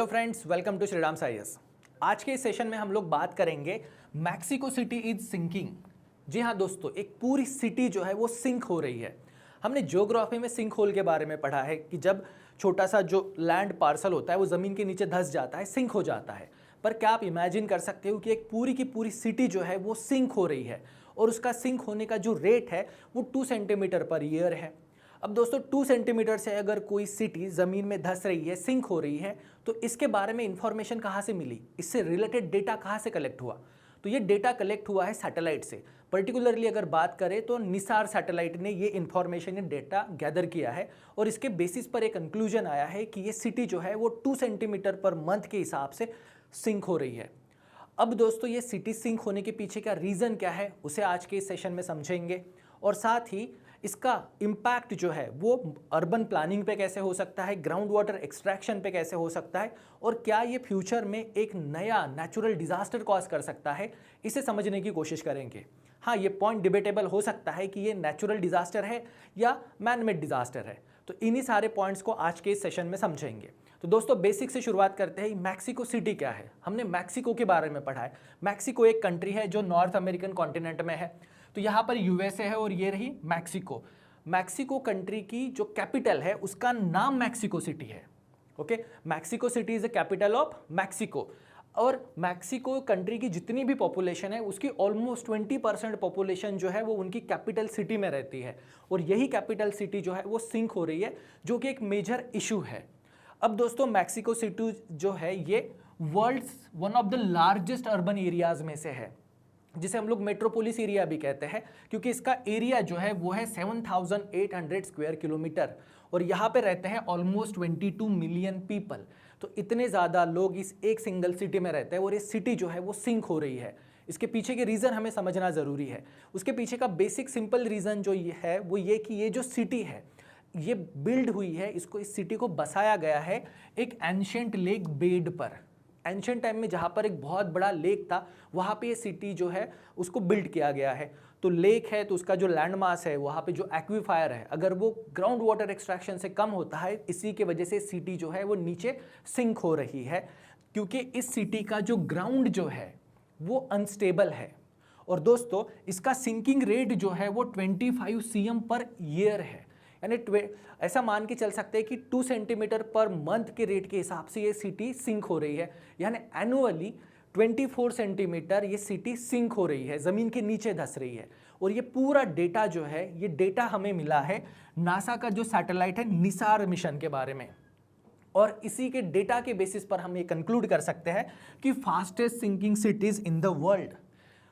Friends, welcome to Shriram साइयस। आज के इस सेशन में हम लोग बात करेंगे मैक्सिको सिटी इज सिंकिंग। जी हाँ दोस्तों, एक पूरी सिटी जो है वो सिंक हो रही है। हमने ज्योग्राफी में सिंक होल के बारे में पढ़ा है कि जब छोटा सा जो लैंड पार्सल होता है वो ज़मीन के नीचे धंस जाता है, सिंक हो जाता है। पर क्या आप इमेजिन कर सकते हो कि एक पूरी की पूरी सिटी जो है वो सिंक हो रही है और उसका सिंक होने का जो रेट है वो 2 सेंटीमीटर पर ईयर है। अब दोस्तों 2 सेंटीमीटर से अगर कोई सिटी ज़मीन में धंस रही है, सिंक हो रही है, तो इसके बारे में इंफॉर्मेशन कहाँ से मिली, इससे रिलेटेड डेटा कहाँ से कलेक्ट हुआ? तो ये डेटा कलेक्ट हुआ है सैटेलाइट से। पर्टिकुलरली अगर बात करें तो निसार सैटेलाइट ने ये इंफॉर्मेशन, ये डेटा गैदर किया है और इसके बेसिस पर एक कंक्लूजन आया है कि ये सिटी जो है वो 2 सेंटीमीटर पर मंथ के हिसाब से सिंक हो रही है। अब दोस्तों ये सिटी सिंक होने के पीछे का रीज़न क्या है उसे आज के इस सेशन में समझेंगे और साथ ही इसका इम्पैक्ट जो है वो अर्बन प्लानिंग पे कैसे हो सकता है, ग्राउंड वाटर एक्सट्रैक्शन पे कैसे हो सकता है और क्या ये फ्यूचर में एक नया नेचुरल डिजास्टर कॉज कर सकता है, इसे समझने की कोशिश करेंगे। हाँ, ये पॉइंट डिबेटेबल हो सकता है कि ये नेचुरल डिजास्टर है या मैन मेड डिजास्टर है, तो इन्हीं सारे पॉइंट्स को आज के इस सेशन में समझेंगे। तो दोस्तों बेसिक से शुरुआत करते हैं। मैक्सिको सिटी क्या है? हमने मैक्सिको के बारे में पढ़ा है। मैक्सिको एक कंट्री है जो नॉर्थ अमेरिकन कॉन्टिनेंट में है। तो यहाँ पर यूएसए है और ये रही मैक्सिको। मैक्सिको कंट्री की जो कैपिटल है उसका नाम मैक्सिको सिटी है। Okay, Mexico city is the capital of Mexico. और मैक्सिको कंट्री की जितनी भी पॉपुलेशन है उसकी ऑलमोस्ट 20% पॉपुलेशन जो है वो उनकी कैपिटल सिटी में रहती है और यही कैपिटल सिटी जो है वो सिंक हो रही है, जो कि एक मेजर इशू है। अब दोस्तों मैक्सिको सिटी जो है ये world's one of the largest urban areas में से है, जिसे हम लोग मेट्रोपोलिस एरिया भी कहते हैं, क्योंकि इसका एरिया जो है वो है 7,800 स्क्वायर किलोमीटर और यहाँ पे रहते हैं ऑलमोस्ट 22 मिलियन पीपल। तो इतने ज़्यादा लोग इस एक सिंगल सिटी में रहते हैं और ये सिटी जो है वो सिंक हो रही है। इसके पीछे के रीज़न हमें समझना ज़रूरी है। उसके पीछे का बेसिक सिंपल रीज़न जो ये है वो ये कि ये जो सिटी है ये बिल्ड हुई है, इसको, इस सिटी को बसाया गया है एक एंशिएंट लेक बेड पर। एंशिएंट टाइम में जहाँ पर एक बहुत बड़ा लेक था वहाँ पे ये सिटी जो है उसको बिल्ड किया गया है। तो लेक है तो उसका जो लैंड मास है, वहाँ पे जो एक्वीफायर है, अगर वो ग्राउंड वाटर एक्सट्रैक्शन से कम होता है, इसी के वजह से सिटी जो है वो नीचे सिंक हो रही है, क्योंकि इस सिटी का जो ग्राउंड जो है वो अनस्टेबल है। और दोस्तों इसका सिंकिंग रेट जो है वो 25 cm पर ईयर है, यानी ऐसा मान के चल सकते हैं कि 2 सेंटीमीटर पर मंथ के रेट के हिसाब से ये सिटी सिंक हो रही है, यानी एनुअली 24 सेंटीमीटर ये सिटी सिंक हो रही है, ज़मीन के नीचे धंस रही है। और ये पूरा डेटा जो है, ये डेटा हमें मिला है नासा का जो सैटेलाइट है निसार मिशन के बारे में, और इसी के डेटा के बेसिस पर हम ये कंक्लूड कर सकते हैं कि fastest sinking cities in the world,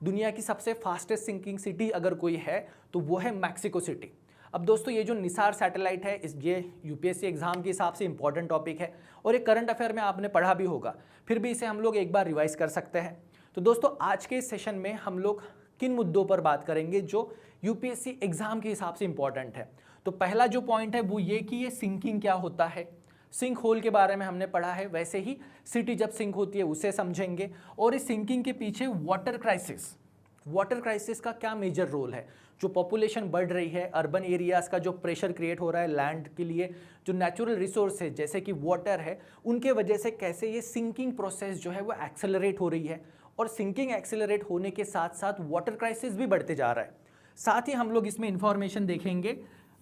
दुनिया की सबसे फास्टेस्ट सिंकिंग सिटी अगर कोई है तो वो है मैक्सिको सिटी। अब दोस्तों ये जो निसार सैटेलाइट है ये यूपीएससी एग्जाम के हिसाब से इंपॉर्टेंट टॉपिक है और एक करंट अफेयर में आपने पढ़ा भी होगा, फिर भी इसे हम लोग एक बार रिवाइज कर सकते हैं। तो दोस्तों आज के इस सेशन में हम लोग किन मुद्दों पर बात करेंगे जो यूपीएससी एग्जाम के हिसाब से इंपॉर्टेंट है। तो पहला जो पॉइंट है वो ये कि ये सिंकिंग क्या होता है, सिंक होल के बारे में हमने पढ़ा है, वैसे ही सिटी जब सिंक होती है उसे समझेंगे और इस सिंकिंग के पीछे वाटर क्राइसिस का क्या मेजर रोल है। जो पॉपुलेशन बढ़ रही है, अर्बन एरियाज का जो प्रेशर क्रिएट हो रहा है लैंड के लिए, जो नेचुरल रिसोर्स है जैसे कि वाटर है, उनके वजह से कैसे ये सिंकिंग प्रोसेस जो है वो एक्सेलरेट हो रही है और सिंकिंग एक्सेलरेट होने के साथ साथ वाटर क्राइसिस भी बढ़ते जा रहा है। साथ ही हम लोग इसमें इंफॉर्मेशन देखेंगे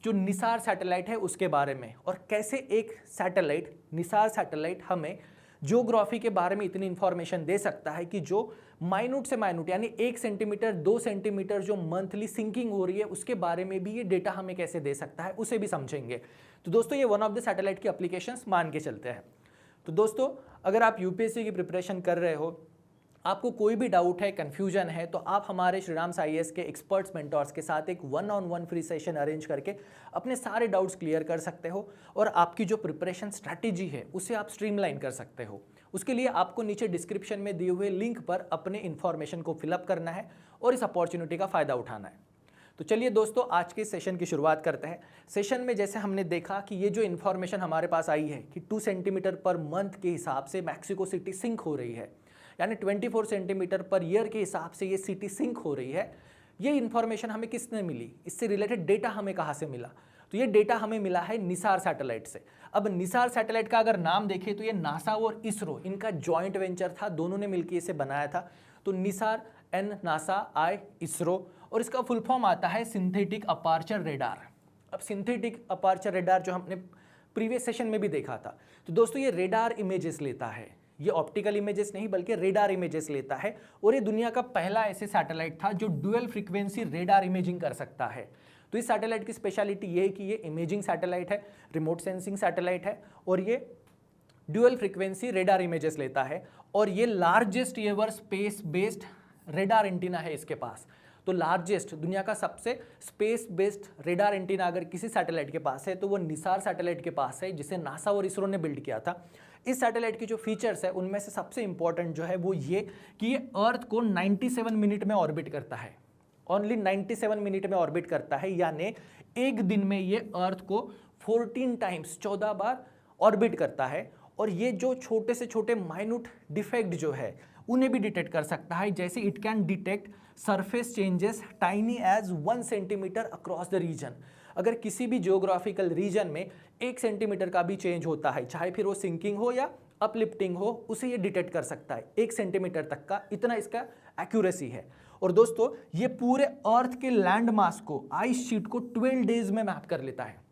जो निसार सैटेलाइट है उसके बारे में, और कैसे एक सैटेलाइट, निसार सैटेलाइट, हमें ज्योग्राफी के बारे में इतनी इंफॉर्मेशन दे सकता है कि जो माइन्यूट से माइन्यूट यानी 1 सेंटीमीटर 2 सेंटीमीटर जो मंथली सिंकिंग हो रही है उसके बारे में भी ये डेटा हमें कैसे दे सकता है, उसे भी समझेंगे। तो दोस्तों ये वन ऑफ द सैटेलाइट की एप्लीकेशंस मान के चलते हैं। तो दोस्तों अगर आप यूपीएससी की प्रिपरेशन कर रहे हो, आपको कोई भी डाउट है, कन्फ्यूजन है, तो आप हमारे श्रीराम साइयस के एक्सपर्ट्स मेंटर्स के साथ एक 1-on-1 फ्री सेशन अरेंज करके अपने सारे डाउट्स क्लियर कर सकते हो और आपकी जो प्रिपरेशन स्ट्रैटेजी है उसे आप स्ट्रीमलाइन कर सकते हो। उसके लिए आपको नीचे डिस्क्रिप्शन में दिए हुए लिंक पर अपने इन्फॉर्मेशन को फिलअप करना है और इस अपॉर्चुनिटी का फ़ायदा उठाना है। तो चलिए दोस्तों आज के सेशन की शुरुआत करते हैं। सेशन में जैसे हमने देखा कि ये जो इन्फॉर्मेशन हमारे पास आई है कि 2 सेंटीमीटर पर मंथ के हिसाब से मैक्सिको सिटी सिंक हो रही है, यानी 24 सेंटीमीटर पर ईयर के हिसाब से ये सिटी सिंक हो रही है, ये इन्फॉर्मेशन हमें किसने मिली, इससे रिलेटेड डेटा हमें कहाँ से मिला? तो ये डेटा हमें मिला है निसार सैटेलाइट से। अब निसार सैटेलाइट का अगर नाम देखें तो ये नासा और इसरो इनका जॉइंट वेंचर था, दोनों ने मिलकर इसे बनाया था। तो निसार एन नासा आई इसरो, और इसका फुल फॉर्म आता है सिंथेटिक अपार्चर रेडार। अब सिंथेटिक अपार्चर रेडार जो हमने प्रीवियस सेशन में भी देखा था, तो दोस्तों ये रेडार इमेजेस लेता है, ये ऑप्टिकल इमेजेस नहीं बल्कि रेडार इमेजेस लेता है, और ये दुनिया का पहला ऐसे सैटेलाइट था जो डुअल फ्रीक्वेंसी रेडार इमेजिंग कर सकता है। तो इस सैटेलाइट की स्पेशलिटी ये है कि ये इमेजिंग सैटेलाइट है, रिमोट सेंसिंग सैटेलाइट है, और ये ड्यूअल फ्रीक्वेंसी रेडार इमेजेस लेता है, और ये largest ever space based radar antenna है इसके पास। तो लार्जेस्ट, दुनिया का सबसे स्पेस बेस्ड रेडार एंटीना अगर किसी सैटेलाइट के पास है तो वो निसार सैटेलाइट के पास है, जिसे नासा और इसरो ने बिल्ड किया था। इस सैटेलाइट की जो फीचर्स है उनमें से सबसे इंपॉर्टेंट जो है वो ये कि ये अर्थ को 97 मिनट में ऑर्बिट करता है, ओनली 97 मिनट में ऑर्बिट करता है, यानी एक दिन में ये अर्थ को 14 टाइम्स 14 बार ऑर्बिट करता है। और ये जो छोटे से छोटे माइन्यूट डिफेक्ट जो है उन्हें भी डिटेक्ट कर सकता है, जैसे it can detect surface changes tiny as 1 centimetre across the region. अगर किसी भी जियोग्राफिकल रीजन में 1 सेंटीमीटर का भी चेंज होता है, चाहे फिर वो सिंकिंग हो या अपलिफ्टिंग हो, उसे ये डिटेक्ट कर सकता है 1 सेंटीमीटर तक का, इतना इसका एक्यूरेसी है। और दोस्तों ये पूरे अर्थ के लैंड मास को, आइस शीट को 12 डेज में मैप कर लेता है।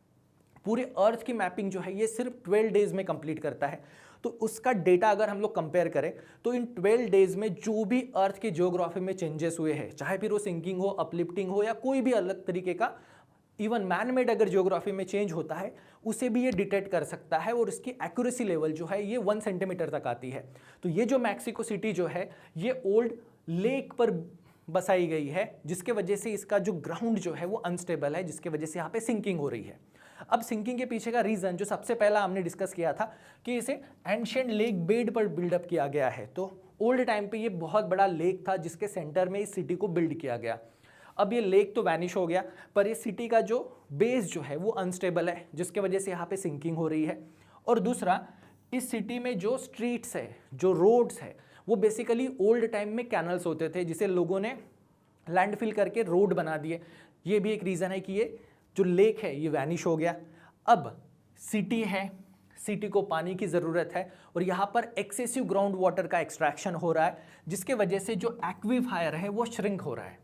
पूरे अर्थ की मैपिंग जो है ये सिर्फ 12 डेज में कंप्लीट करता है। तो उसका डेटा अगर हम लोग कंपेयर करें तो इन 12 डेज में जो भी अर्थ की जियोग्राफी में चेंजेस हुए हैं, चाहे फिर वो सिंकिंग हो, अपलिफ्टिंग हो या कोई भी अलग तरीके का इवन मैन मेड अगर जियोग्राफी में चेंज होता है, उसे भी ये डिटेक्ट कर सकता है, और इसकी एक्यूरेसी लेवल जो है ये 1 सेंटीमीटर तक आती है। तो ये जो मैक्सिको सिटी जो है ये ओल्ड लेक पर बसाई गई है, जिसके वजह से इसका जो ग्राउंड जो है वो अनस्टेबल है, जिसके वजह से यहाँ पे सिंकिंग हो रही है। अब सिंकिंग के पीछे का रीजन जो सबसे पहला हमने डिस्कस किया था कि इसे एंशिएंट लेक बेड पर बिल्डअप किया गया है। तो ओल्ड टाइम पे ये बहुत बड़ा लेक था जिसके सेंटर में इस सिटी को बिल्ड किया गया। अब ये लेक तो वैनिश हो गया, पर ये सिटी का जो बेस जो है वो अनस्टेबल है, जिसके वजह से यहाँ पे सिंकिंग हो रही है। और दूसरा, इस सिटी में जो स्ट्रीट्स है, जो रोड्स है, वो बेसिकली ओल्ड टाइम में कैनल्स होते थे, जिसे लोगों ने लैंडफिल करके रोड बना दिए। ये भी एक रीज़न है कि ये जो लेक है ये वैनिश हो गया। अब सिटी है, सिटी को पानी की ज़रूरत है, और यहाँ पर एक्सेसिव ग्राउंड वाटर का एक्सट्रैक्शन हो रहा है, जिसके वजह से जो एक्वीफायर है वो श्रिंक हो रहा है।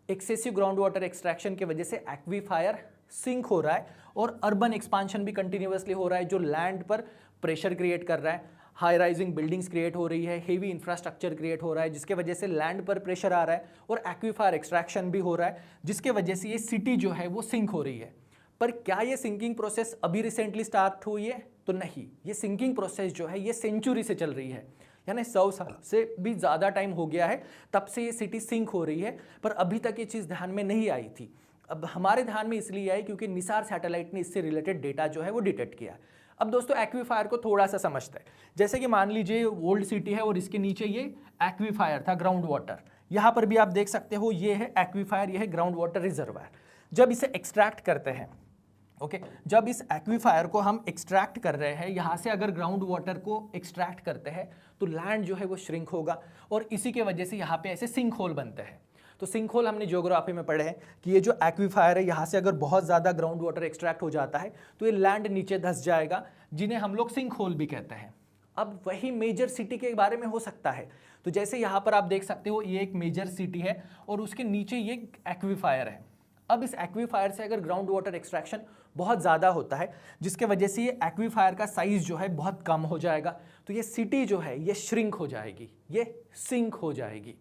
एक्सेसिव ग्राउंड वाटर एक्सट्रैक्शन की वजह से एक्वीफायर सिंक हो रहा है, और अर्बन एक्सपांशन भी कंटिन्यूअसली हो रहा है, जो लैंड पर प्रेशर क्रिएट कर रहा है। हाई राइजिंग बिल्डिंग्स क्रिएट हो रही है, हेवी इंफ्रास्ट्रक्चर क्रिएट हो रहा है, जिसके वजह से लैंड पर प्रेशर आ रहा है, और एक्वीफायर एक्सट्रैक्शन भी हो रहा है, जिसके वजह से ये सिटी जो है वो सिंक हो रही है। पर क्या ये सिंकिंग प्रोसेस अभी रिसेंटली स्टार्ट हुई है? तो नहीं, ये सिंकिंग प्रोसेस जो है ये सेंचुरी से चल रही है, यानी 100 साल से भी ज़्यादा टाइम हो गया है तब से ये सिटी सिंक हो रही है, पर अभी तक ये चीज़ ध्यान में नहीं आई थी। अब हमारे ध्यान में इसलिए आई क्योंकि निसार सैटेलाइट ने इससे रिलेटेड डेटा जो है वो डिटेक्ट किया। अब दोस्तों एक्वीफायर को थोड़ा सा समझते हैं। जैसे कि मान लीजिए ओल्ड सिटी है और इसके नीचे ये एक्वीफायर था, ग्राउंड वाटर। यहाँ पर भी आप देख सकते हो ये है एक्वीफायर, ये है ग्राउंड वाटर रिजर्वायर। जब इसे एक्सट्रैक्ट करते हैं, ओके, जब इस एक्वीफायर को हम एक्सट्रैक्ट कर रहे हैं, यहाँ से अगर ग्राउंड वाटर को एक्सट्रैक्ट करते हैं तो लैंड जो है वो श्रिंक होगा, और इसी के वजह से यहाँ पे ऐसे सिंक होल बनते हैं। तो सिंक होल हमने ज्योग्राफी में पढ़े हैं कि ये जो एक्वीफायर है, यहाँ से अगर बहुत ज़्यादा ग्राउंड वाटर एक्सट्रैक्ट हो जाता है तो ये लैंड नीचे धंस जाएगा, जिन्हें हम लोग सिंक होल भी कहते हैं। अब वही मेजर सिटी के बारे में हो सकता है। तो जैसे यहाँ पर आप देख सकते हो ये एक मेजर सिटी है और उसके नीचे ये एक्वीफायर है। अब इस एक्वीफायर से अगर ग्राउंड वाटर एक्सट्रैक्शन बहुत ज़्यादा होता है, जिसके वजह से ये एक्वीफायर का साइज़ जो है बहुत कम हो जाएगा, तो ये सिटी जो है ये श्रिंक हो जाएगी, ये सिंक हो जाएगी।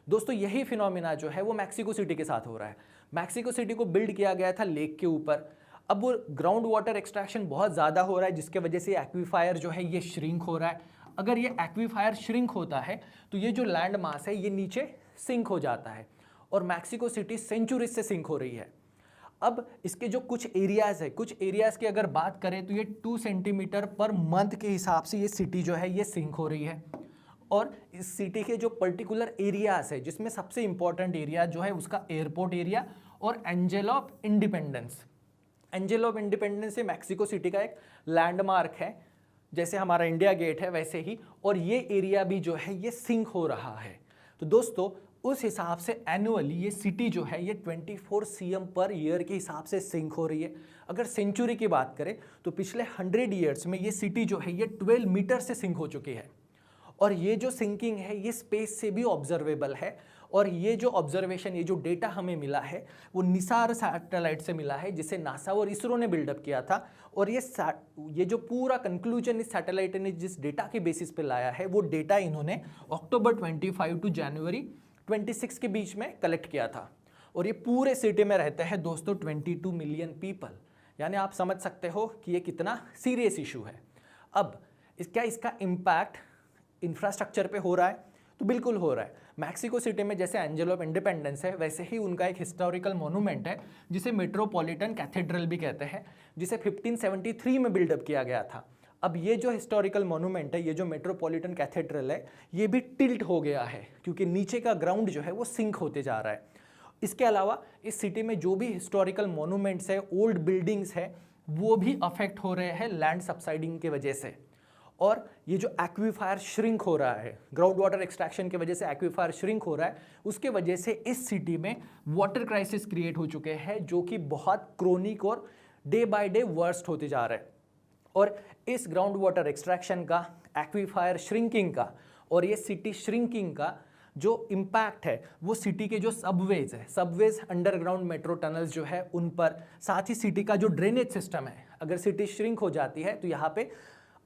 दोस्तों यही फिनोमिना जो है वो मैक्सिको सिटी के साथ हो रहा है। मैक्सिको सिटी को बिल्ड किया गया था लेक के ऊपर। अब वो ग्राउंड वाटर एक्सट्रैक्शन बहुत ज़्यादा हो रहा है, जिसके वजह से एक्वीफायर जो है ये श्रिंक हो रहा है। अगर ये एक्वीफायर श्रिंक होता है तो ये जो लैंड मास है ये नीचे सिंक हो जाता है, और मैक्सिको सिटी सेंचुरीज से सिंक हो रही है। अब इसके जो कुछ एरियाज़ है, कुछ एरियाज़ की अगर बात करें तो ये 2 सेंटीमीटर पर मंथ के हिसाब से ये सिटी जो है ये सिंक हो रही है। और इस सिटी के जो पर्टिकुलर एरियाज़ है, जिसमें सबसे इंपॉर्टेंट एरिया जो है उसका एयरपोर्ट एरिया और angel of independence. Angel of independence से मैक्सिको सिटी का एक लैंडमार्क है, जैसे हमारा इंडिया गेट है वैसे ही, और ये एरिया भी जो है ये सिंक हो रहा है। तो दोस्तों उस हिसाब से एनुअली ये सिटी जो है ये 24 सीएम पर ईयर के हिसाब से सिंक हो रही है। अगर सेंचुरी की बात करें तो पिछले 100 ईयर्स में ये सिटी जो है ये 12 मीटर से सिंक हो चुकी है। और ये जो सिंकिंग है ये स्पेस से भी ऑब्जर्वेबल है। और ये जो ऑब्जर्वेशन, ये जो डेटा हमें मिला है वो निसार सैटेलाइट से मिला है, जिसे नासा और इसरो ने बिल्डअप किया था। और ये जो पूरा कंक्लूजन इस सैटेलाइट ने जिस डेटा के बेसिस पे लाया है वो डेटा इन्होंने अक्टूबर 25 टू जनवरी 26 के बीच में कलेक्ट किया था। और ये पूरे सिटी में रहते हैं दोस्तों 22 मिलियन पीपल। यानी आप समझ सकते हो कि ये कितना सीरियस इशू है। अब क्या इसका इम्पैक्ट इंफ्रास्ट्रक्चर पे हो रहा है? तो बिल्कुल हो रहा है। मैक्सिको सिटी में जैसे एंजल ऑफ इंडिपेंडेंस है, वैसे ही उनका एक हिस्टोरिकल मोनूमेंट है जिसे मेट्रोपॉलिटन कैथेड्रल भी कहते हैं, जिसे 1573 में बिल्डअप किया गया था। अब ये जो हिस्टोरिकल मोनूमेंट है, ये जो मेट्रोपॉलिटन कैथेड्रल है, ये भी टिल्ट हो गया है क्योंकि नीचे का ग्राउंड जो है वो सिंक होते जा रहा है। इसके अलावा इस सिटी में जो भी हिस्टोरिकल मोनूमेंट्स है, ओल्ड बिल्डिंग्स है, वो भी अफेक्ट हो रहे हैं लैंड सबसाइडिंग की वजह से। और ये जो एक्वीफायर श्रिंक हो रहा है, ग्राउंड वाटर एक्सट्रैक्शन की वजह से एक्वीफायर श्रिंक हो रहा है, उसके वजह से इस सिटी में वाटर क्राइसिस क्रिएट हो चुके हैं जो कि बहुत क्रोनिक और डे बाय डे वर्स्ट होते जा रहे हैं। और इस ग्राउंड वाटर एक्सट्रैक्शन का, एक्वीफायर श्रिंकिंग का और ये सिटी श्रिंकिंग का जो इम्पैक्ट है वो सिटी के जो सबवेज है, सबवेज अंडरग्राउंड मेट्रो टनल्स जो है उन पर, साथ ही सिटी का जो ड्रेनेज सिस्टम है, अगर सिटी श्रिंक हो जाती है तो यहाँ पे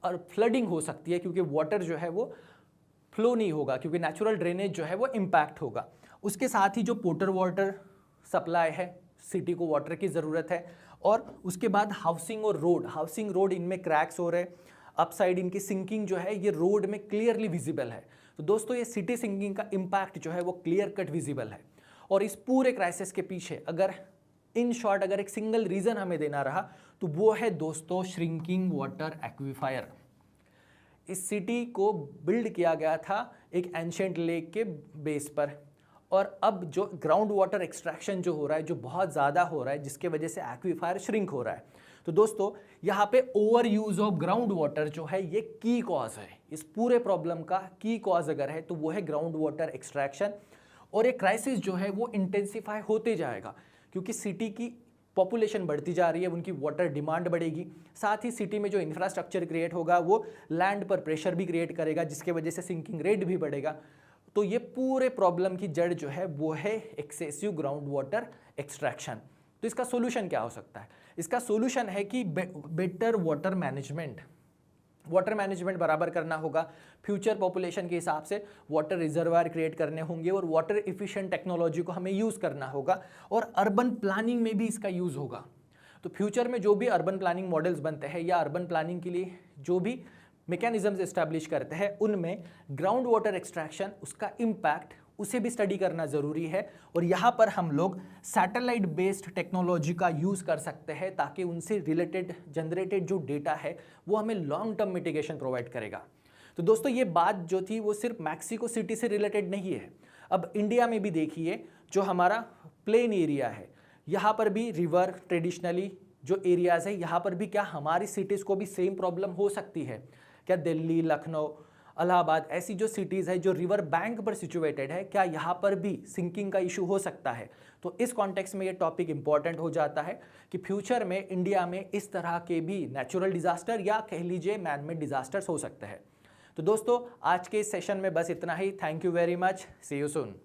और फ्लडिंग हो सकती है क्योंकि वाटर जो है वो फ्लो नहीं होगा, क्योंकि नेचुरल ड्रेनेज जो है वो इम्पैक्ट होगा। उसके साथ ही जो पोर्टर वाटर सप्लाई है, सिटी को वाटर की ज़रूरत है। और उसके बाद हाउसिंग और हाउसिंग रोड इनमें क्रैक्स हो रहे हैं, अपसाइड इनकी सिंकिंग जो है ये रोड में क्लियरली विजिबल है। तो दोस्तों ये सिटी सिंकिंग का इम्पैक्ट जो है वो क्लियर कट विजिबल है। और इस पूरे क्राइसिस के पीछे अगर इन शॉर्ट अगर एक सिंगल रीज़न हमें देना रहा तो वो है दोस्तों श्रिंकिंग वाटर एक्वीफायर। इस सिटी को बिल्ड किया गया था एक एंशिएंट लेक के बेस पर, और अब जो ग्राउंड वाटर एक्सट्रैक्शन जो हो रहा है, जो बहुत ज़्यादा हो रहा है, जिसके वजह से एक्वीफायर श्रिंक हो रहा है। तो दोस्तों यहाँ पे over use of ground water जो है ये की कॉज है। इस पूरे प्रॉब्लम का की कॉज अगर है तो वो है ग्राउंड वाटर एक्सट्रैक्शन। और ये क्राइसिस जो है वो इंटेंसिफाई होते जाएगा क्योंकि सिटी की पॉपुलेशन बढ़ती जा रही है, उनकी वाटर डिमांड बढ़ेगी। साथ ही सिटी में जो इंफ्रास्ट्रक्चर क्रिएट होगा वो लैंड पर प्रेशर भी क्रिएट करेगा, जिसके वजह से सिंकिंग रेट भी बढ़ेगा। तो ये पूरे प्रॉब्लम की जड़ जो है वो है एक्सेसिव ग्राउंड वाटर एक्सट्रैक्शन। तो इसका सोल्यूशन क्या हो सकता है? इसका सोल्यूशन है कि बेटर वाटर मैनेजमेंट बराबर करना होगा। फ्यूचर पॉपुलेशन के हिसाब से वाटर रिजर्वायर क्रिएट करने होंगे और वाटर इफिशिएंट टेक्नोलॉजी को हमें यूज़ करना होगा, और अर्बन प्लानिंग में भी इसका यूज़ होगा। तो फ्यूचर में जो भी अर्बन प्लानिंग मॉडल्स बनते हैं या अर्बन प्लानिंग के लिए जो भी मैकेनिज्म्स एस्टैब्लिश करते हैं, उनमें ग्राउंड वाटर एक्सट्रैक्शन, उसका इम्पैक्ट, उसे भी स्टडी करना ज़रूरी है। और यहाँ पर हम लोग सैटेलाइट बेस्ड टेक्नोलॉजी का यूज़ कर सकते हैं ताकि उनसे रिलेटेड जनरेटेड जो डेटा है वो हमें लॉन्ग टर्म मिटिगेशन प्रोवाइड करेगा। तो दोस्तों ये बात जो थी वो सिर्फ मैक्सिको सिटी से रिलेटेड नहीं है। अब इंडिया में भी देखिए, जो हमारा प्लेन एरिया है, यहाँ पर भी रिवर ट्रेडिशनली जो एरियाज़ है, यहाँ पर भी क्या हमारी सिटीज़ को भी सेम प्रॉब्लम हो सकती है क्या? दिल्ली, लखनऊ, इलाहाबाद ऐसी जो सिटीज़ है जो रिवर बैंक पर सिचुएटेड है, क्या यहाँ पर भी सिंकिंग का इशू हो सकता है? तो इस कॉन्टेक्स्ट में ये टॉपिक इंपॉर्टेंट हो जाता है कि फ्यूचर में इंडिया में इस तरह के भी नेचुरल डिज़ास्टर या कह लीजिए मैन मेड डिज़ास्टर्स हो सकते हैं। तो दोस्तों आज के इस सेशन में बस इतना ही। Thank you very much, see you soon.